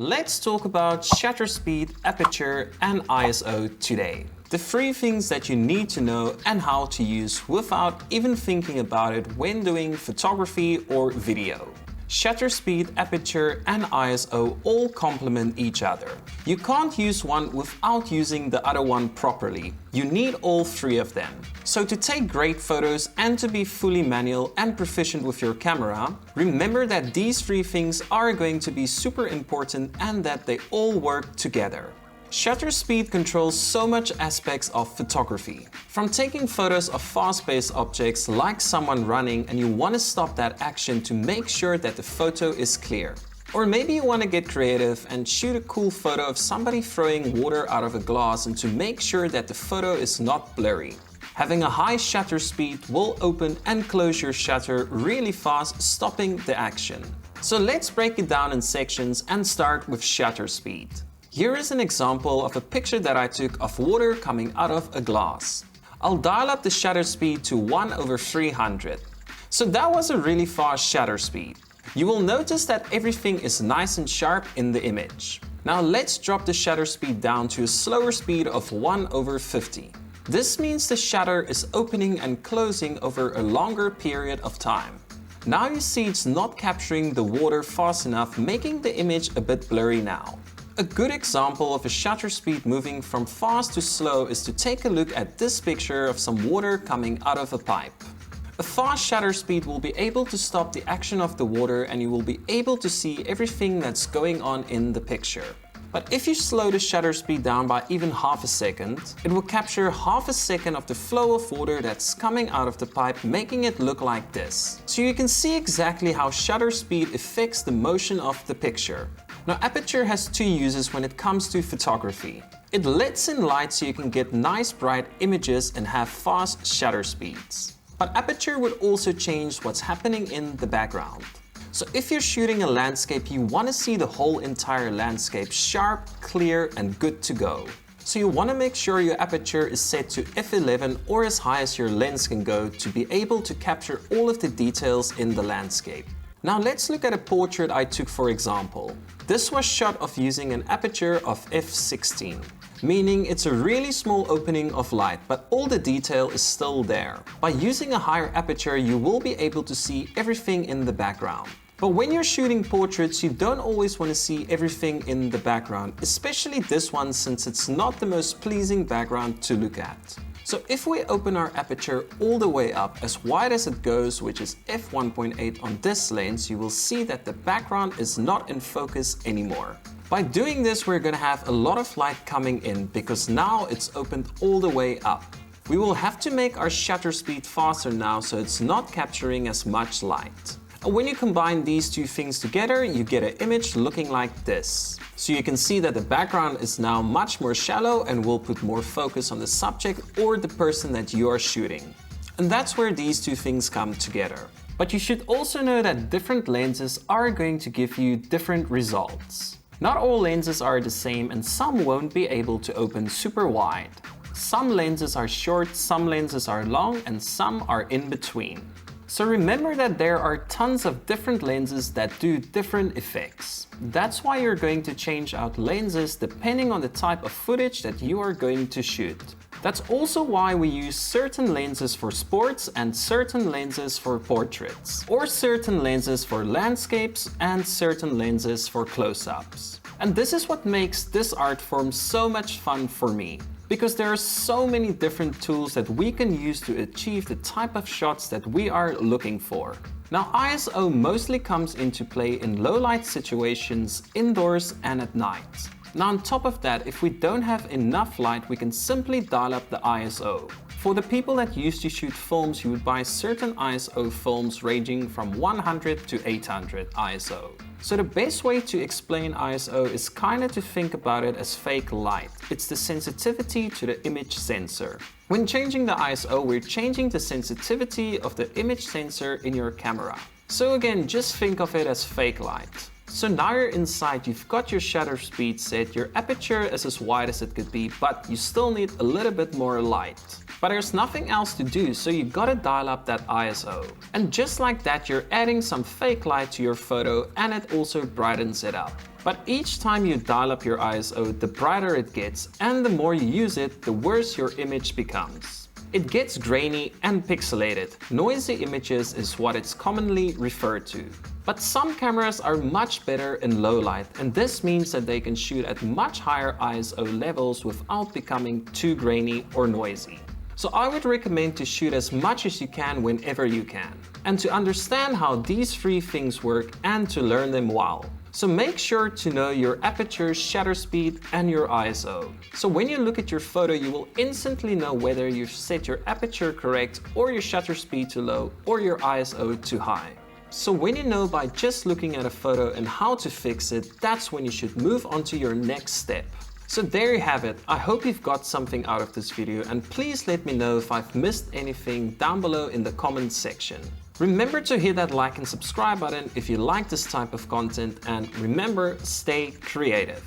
Let's talk about shutter speed, aperture and ISO today. The three things that you need to know and how to use without even thinking about it when doing photography or video. Shutter speed, aperture and ISO all complement each other. You can't use one without using the other one properly. You need all three of them. So to take great photos and to be fully manual and proficient with your camera, remember that these three things are going to be super important and that they all work together. Shutter speed controls so much aspects of photography. From taking photos of fast-paced objects like someone running and you want to stop that action to make sure that the photo is clear. Or maybe you want to get creative and shoot a cool photo of somebody throwing water out of a glass and to make sure that the photo is not blurry. Having a high shutter speed will open and close your shutter really fast, stopping the action. So let's break it down in sections and start with shutter speed. Here is an example of a picture that I took of water coming out of a glass. I'll dial up the shutter speed to 1/300. So that was a really fast shutter speed. You will notice that everything is nice and sharp in the image. Now let's drop the shutter speed down to a slower speed of 1/50. This means the shutter is opening and closing over a longer period of time. Now you see it's not capturing the water fast enough, making the image a bit blurry now. A good example of a shutter speed moving from fast to slow is to take a look at this picture of some water coming out of a pipe. A fast shutter speed will be able to stop the action of the water and you will be able to see everything that's going on in the picture. But if you slow the shutter speed down by even half a second, it will capture half a second of the flow of water that's coming out of the pipe, making it look like this. So you can see exactly how shutter speed affects the motion of the picture. Now, Aperture has two uses when it comes to photography. It lets in light so you can get nice bright images and have fast shutter speeds. But Aperture would also change what's happening in the background. So if you're shooting a landscape, you want to see the whole entire landscape sharp, clear and good to go. So you want to make sure your aperture is set to f11 or as high as your lens can go to be able to capture all of the details in the landscape. Now let's look at a portrait I took for example. This was shot off using an aperture of f16, meaning it's a really small opening of light, but all the detail is still there. By using a higher aperture, you will be able to see everything in the background. But when you're shooting portraits, you don't always want to see everything in the background, especially this one since it's not the most pleasing background to look at. So if we open our aperture all the way up as wide as it goes, which is f1.8 on this lens, you will see that the background is not in focus anymore. By doing this, we're going to have a lot of light coming in because now it's opened all the way up. We will have to make our shutter speed faster now so it's not capturing as much light. And when you combine these two things together, you get an image looking like this. So you can see that the background is now much more shallow and will put more focus on the subject or the person that you are shooting. And that's where these two things come together. But you should also know that different lenses are going to give you different results. Not all lenses are the same and some won't be able to open super wide. Some lenses are short, some lenses are long and some are in between. So remember that there are tons of different lenses that do different effects. That's why you're going to change out lenses depending on the type of footage that you are going to shoot. That's also why we use certain lenses for sports and certain lenses for portraits, or certain lenses for landscapes and certain lenses for close-ups. And this is what makes this art form so much fun for me, because there are so many different tools that we can use to achieve the type of shots that we are looking for. Now, ISO mostly comes into play in low light situations, indoors and at night. Now on top of that, if we don't have enough light, we can simply dial up the ISO. For the people that used to shoot films, you would buy certain ISO films ranging from 100 to 800 ISO. So the best way to explain ISO is kinda to think about it as fake light. It's the sensitivity to the image sensor. When changing the ISO, we're changing the sensitivity of the image sensor in your camera. So again, just think of it as fake light. So now you're inside, you've got your shutter speed set, your aperture is as wide as it could be, but you still need a little bit more light. But there's nothing else to do, so you gotta dial up that ISO. And just like that, you're adding some fake light to your photo and it also brightens it up. But each time you dial up your ISO, the brighter it gets, and the more you use it, the worse your image becomes. It gets grainy and pixelated. Noisy images is what it's commonly referred to. But some cameras are much better in low light, and this means that they can shoot at much higher ISO levels without becoming too grainy or noisy. So I would recommend to shoot as much as you can whenever you can. And to understand how these three things work and to learn them well. So make sure to know your aperture, shutter speed and your ISO. So when you look at your photo, you will instantly know whether you've set your aperture correct or your shutter speed too low or your ISO too high. So when you know by just looking at a photo and how to fix it, that's when you should move on to your next step. So there you have it. I hope you've got something out of this video, and please let me know if I've missed anything down below in the comments section. Remember to hit that like and subscribe button if you like this type of content, and remember, stay creative.